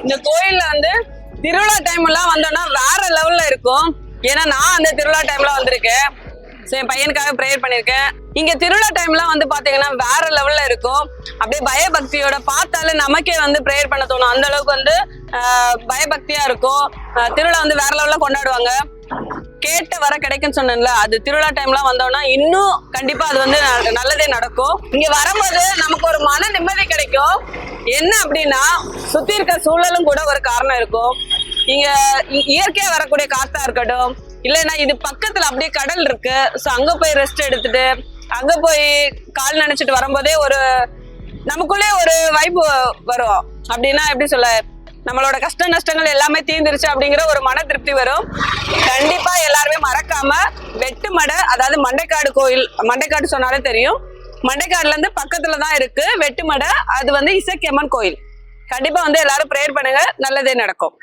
இந்த கோயில்ல வந்து திருவிழா டைம் எல்லாம் வந்தோம்னா வேற லெவல்ல இருக்கும். ஏன்னா நான் அந்த திருவிழா டைம்ல வந்திருக்கேன். என் பையனுக்காக ப்ரேயர் பண்ணிருக்கேன். இங்க திருவிழா டைம்லாம் வந்து பாத்தீங்கன்னா வேற லெவல்ல இருக்கும். அப்படியே பயபக்தியோட பார்த்தாலே நமக்கே வந்து ப்ரேயர் பண்ண தோணும். அந்த அளவுக்கு வந்து பயபக்தியா இருக்கும். திருவிழா வந்து வேற லெவல்ல கொண்டாடுவாங்க. கேட்ட வர கிடைக்குன்னு சொன்னேன்ல, அது திருவிழா டைம்லாம் வந்தோம்னா இன்னும் கண்டிப்பா அது வந்து நல்லதே நடக்கும். இங்க வரும்போது நமக்கு ஒரு மன நிம்மதி கிடைக்கும். என்ன அப்படின்னா சுத்தி இருக்க சூழலும் கூட ஒரு காரணம் இருக்கும். இங்க இயற்கையா வரக்கூடிய காத்தா இருக்கட்டும், இல்லைன்னா இது பக்கத்துல அப்படியே கடல் இருக்கு. ஸோ அங்க போய் ரெஸ்ட் எடுத்துட்டு அங்க போய் கால் நினைச்சிட்டு வரும்போதே ஒரு நமக்குள்ளே ஒரு வைப்பு வரும். அப்படின்னா எப்படி சொல்ல, நம்மளோட கஷ்ட நஷ்டங்கள் எல்லாமே தீர்ந்துருச்சு அப்படிங்கிற ஒரு மன திருப்தி வரும். கண்டிப்பா எல்லாருமே மறக்காம வெட்டுமடை, அதாவது மண்டைக்காடு கோயில், மண்டைக்காடு சொன்னாலே தெரியும், மண்டைக்காடுல இருந்து பக்கத்துலதான் இருக்கு வெட்டுமடை. அது வந்து இசக்கியம்மன் கோயில். கண்டிப்பா வந்து எல்லாரும் ப்ரேயர் பண்ணுங்க, நல்லதே நடக்கும்.